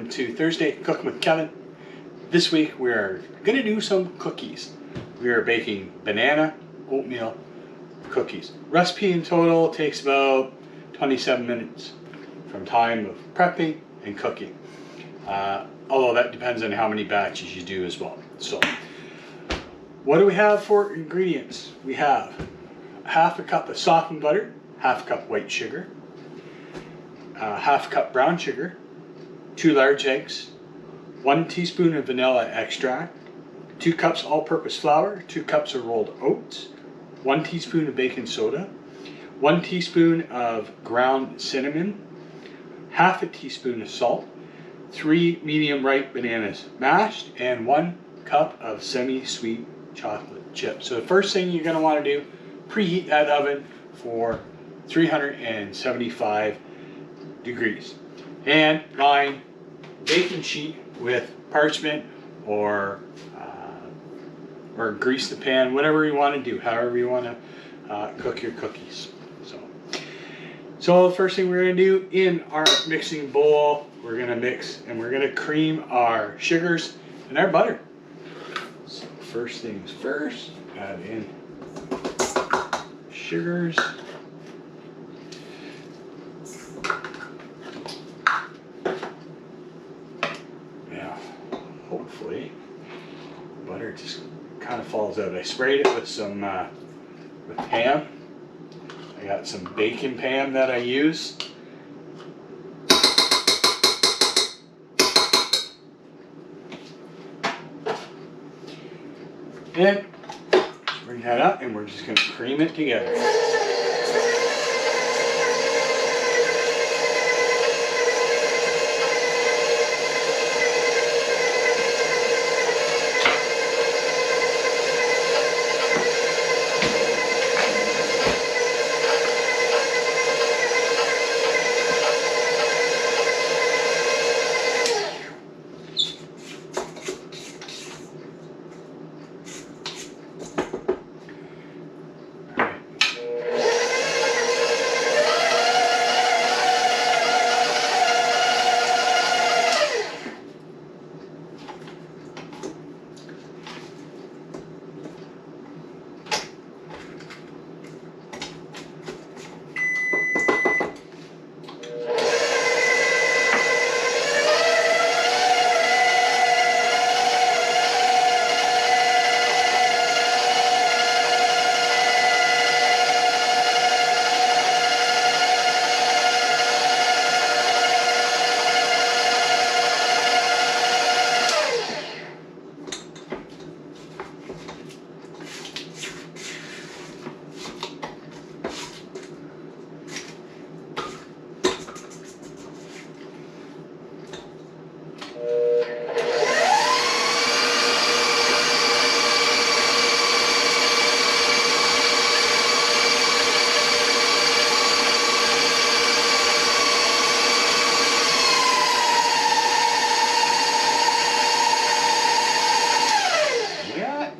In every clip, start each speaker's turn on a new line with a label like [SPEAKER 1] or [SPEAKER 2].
[SPEAKER 1] welcome to Thursday Cooking with Kevin. This week we're going to do some cookies. We are baking banana oatmeal cookies. Recipe in total takes about 27 minutes from time of prepping and cooking. Although that depends on how many batches you do as well. So, what do we have for ingredients? We have half a cup of softened butter, half a cup white sugar, half a cup brown sugar, 2 large eggs, 1 teaspoon of vanilla extract, 2 cups all-purpose flour, 2 cups of rolled oats, 1 teaspoon of baking soda, 1 teaspoon of ground cinnamon, half a teaspoon of salt, 3 medium ripe bananas mashed, and 1 cup of semi-sweet chocolate chips. So the first thing you're going to want to do, preheat that oven for 375 degrees and line baking sheet with parchment or grease the pan, whatever you want to do, however you want to cook your cookies. So the first thing we're going to do in our mixing bowl, we're going to mix and we're going to cream our sugars and our butter. So first things first, add in sugars. Now, hopefully, butter just kind of falls out. I sprayed it with some with ham. I got some bacon ham that I use. And bring that up and we're just going to cream it together.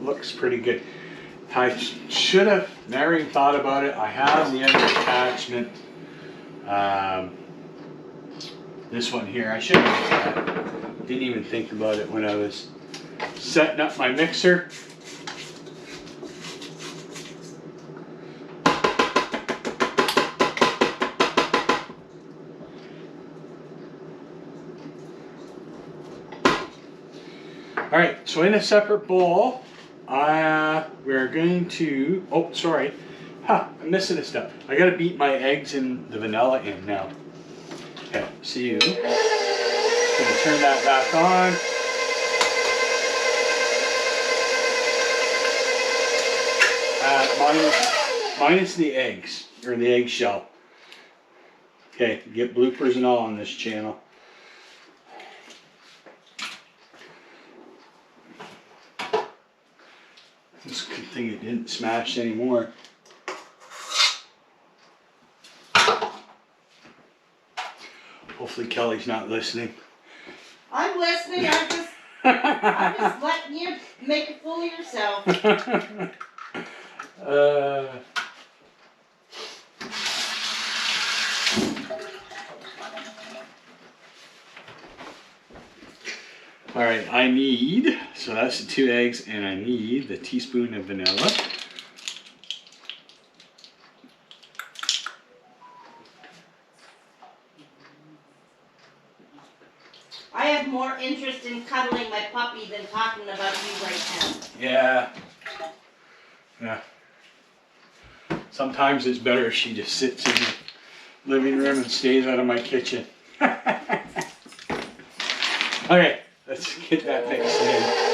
[SPEAKER 1] Looks pretty good. I should have never even thought about it. I have the other attachment. This one here. I should have didn't even think about it when I was setting up my mixer. All right, so in a separate bowl, we're going to, oh, sorry. I'm missing a step. I gotta beat my eggs and the vanilla in now. Okay, see you. Gonna turn that back on. Minus the eggs, or the eggshell. Okay, get bloopers and all on this channel. It's a good thing it didn't smash anymore. Hopefully Kelly's not listening.
[SPEAKER 2] I'm listening. I'm just letting you make a fool of yourself.
[SPEAKER 1] need, so that's the 2 eggs, and I need the teaspoon of vanilla.
[SPEAKER 2] I have more interest in cuddling my puppy than talking about you right now.
[SPEAKER 1] Yeah. Yeah. Sometimes it's better if she just sits in the living room and stays out of my kitchen. Okay, let's get that mixed in.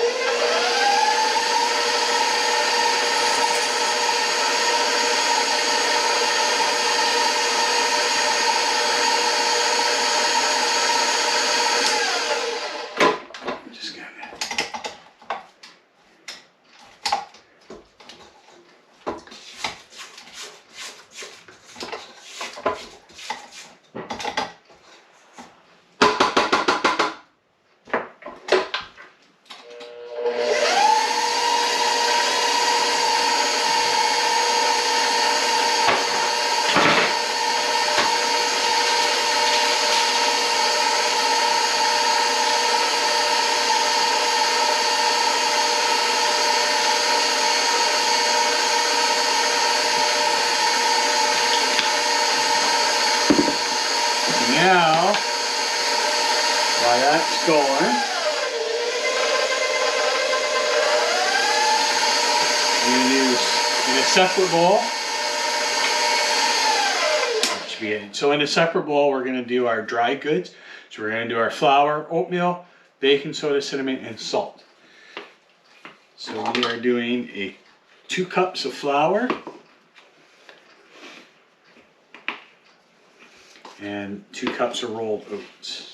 [SPEAKER 1] Now, while that's going, we're going to use in a separate bowl. So in a separate bowl, we're going to do our dry goods. So we're going to do our flour, oatmeal, baking soda, cinnamon, and salt. So we are doing 2 cups of flour and 2 cups of rolled oats.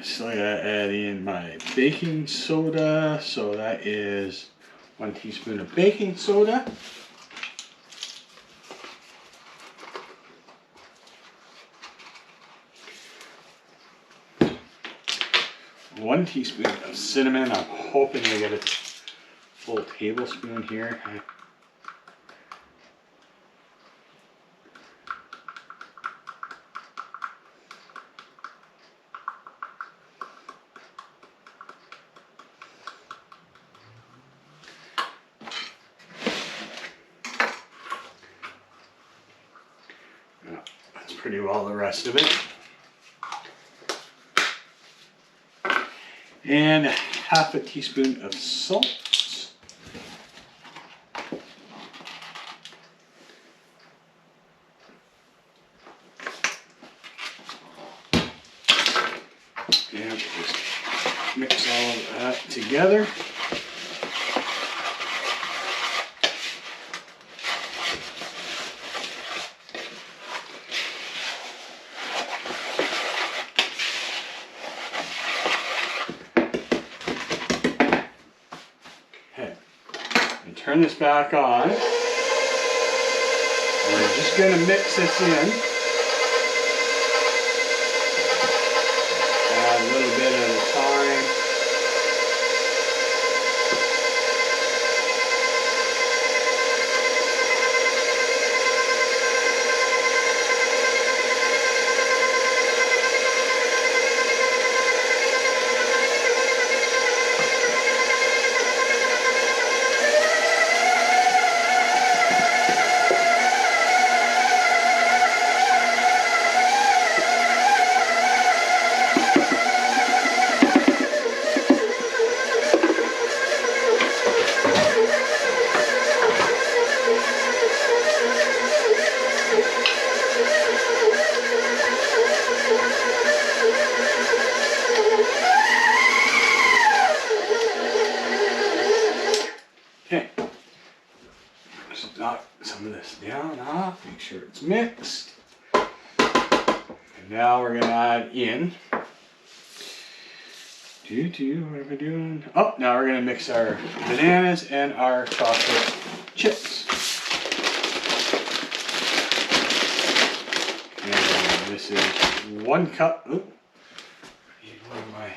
[SPEAKER 1] So I gotta add in my baking soda. So that is 1 teaspoon of baking soda. 1 teaspoon of cinnamon. I'm hoping I get a full tablespoon here. That's pretty well the rest of it. And 1/2 teaspoon of salt. And just mix all of that together. Turn this back on. We're just going to mix this in. Add a little bit at a time. knock some of this down off, make sure it's mixed. And now we're gonna add in. What are we doing? Oh, now we're gonna mix our bananas and our chocolate chips. And this is 1 cup. Oop. I need one of my.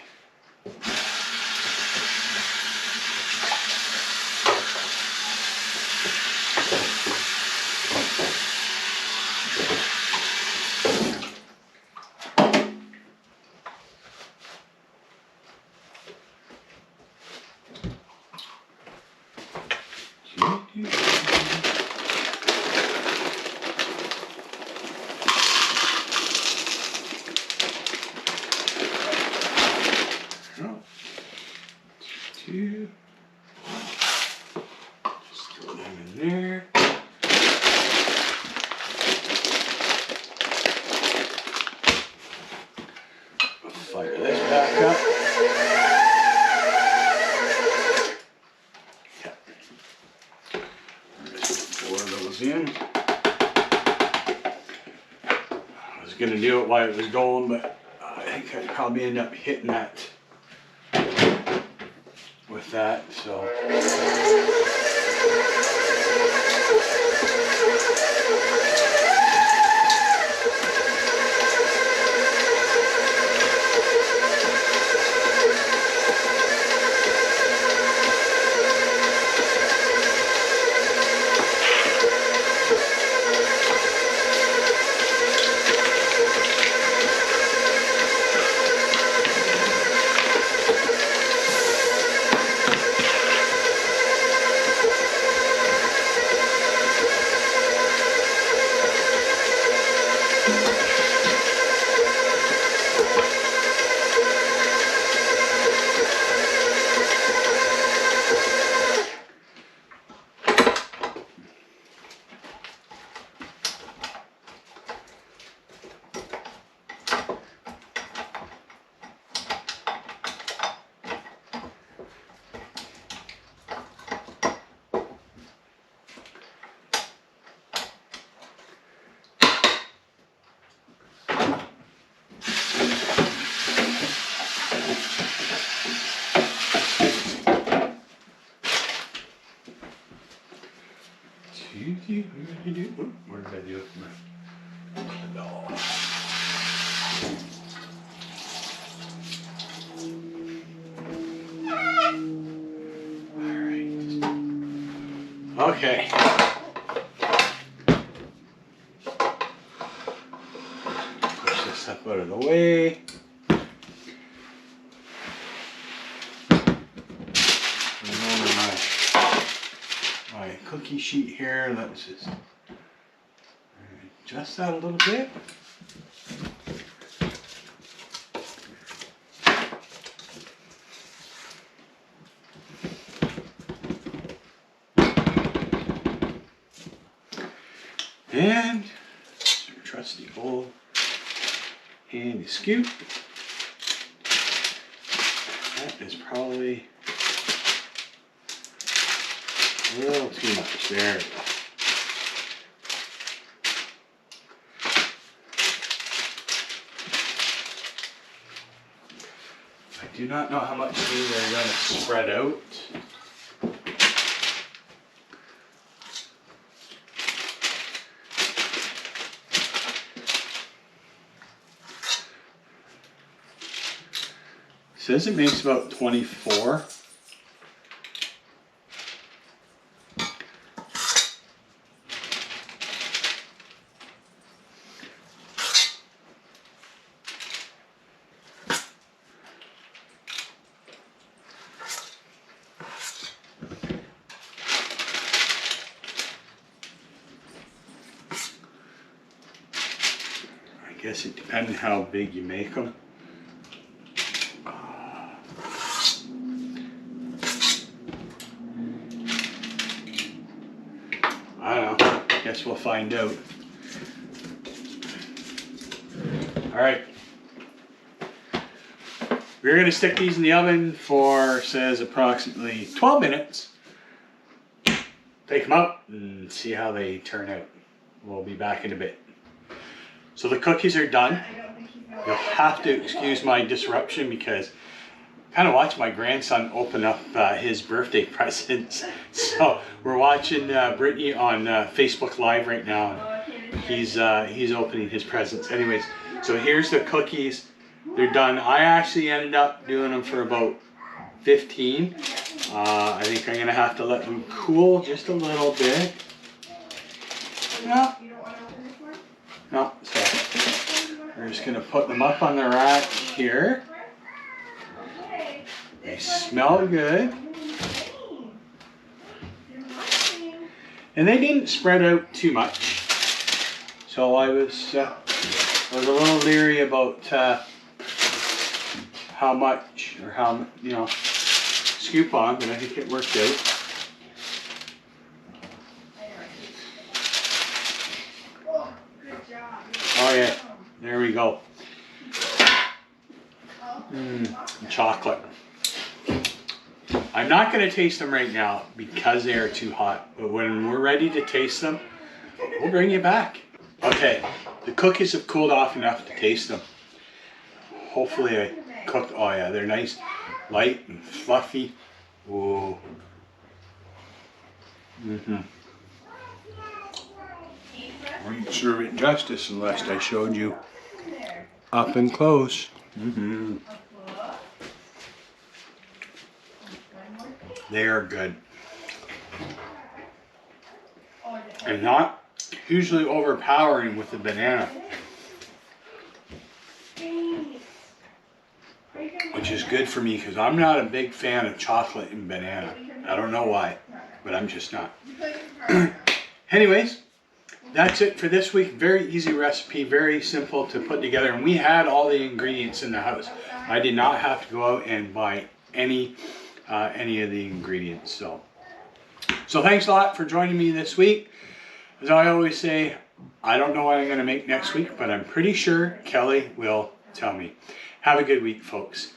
[SPEAKER 1] Two. Just throw them in there. Fire this back up. Okay. Just pour those in. I was gonna do it while it was going, but I think I'd probably end up hitting that with that, so. What did I do with my doll? Alright. Okay. Push this up out of the way. My cookie sheet here, let's just adjust that a little bit. And your trusty old handy scoop. That is probably a little too much. There we go. I do not know how much these are going to spread out. It says it makes about 24. I guess it depends on how big you make them. I don't know. Guess we'll find out. All right. We're going to stick these in the oven for, says, approximately 12 minutes. take them out and see how they turn out. We'll be back in a bit. So the cookies are done. You'll have to excuse my disruption because I kind of watched my grandson open up his birthday presents. So we're watching Brittany on Facebook Live right now. And he's opening his presents. Anyways, so here's the cookies. They're done. I actually ended up doing them for about 15. I think I'm going to have to let them cool just a little bit. No, so we're just going to put them up on the rack here. They smell good. And they didn't spread out too much. So I was a little leery about how much or how, scoop on, but I think it worked out. Oh yeah, there we go. Chocolate. I'm not going to taste them right now because they are too hot, but when we're ready to taste them, we'll bring you back. Okay, the cookies have cooled off enough to taste them. Hopefully I cooked, oh yeah, they're nice, light and fluffy. Ooh. I wouldn't serve it justice unless I showed you up and close. They are good. And not hugely overpowering with the banana. Which is good for me because I'm not a big fan of chocolate and banana. I don't know why, but I'm just not. Anyways, that's it for this week. Very easy recipe, very simple to put together. And we had all the ingredients in the house. I did not have to go out and buy any of the ingredients. So thanks a lot for joining me this week. As I always say, I don't know what I'm going to make next week, but I'm pretty sure Kelly will tell me. Have a good week, folks.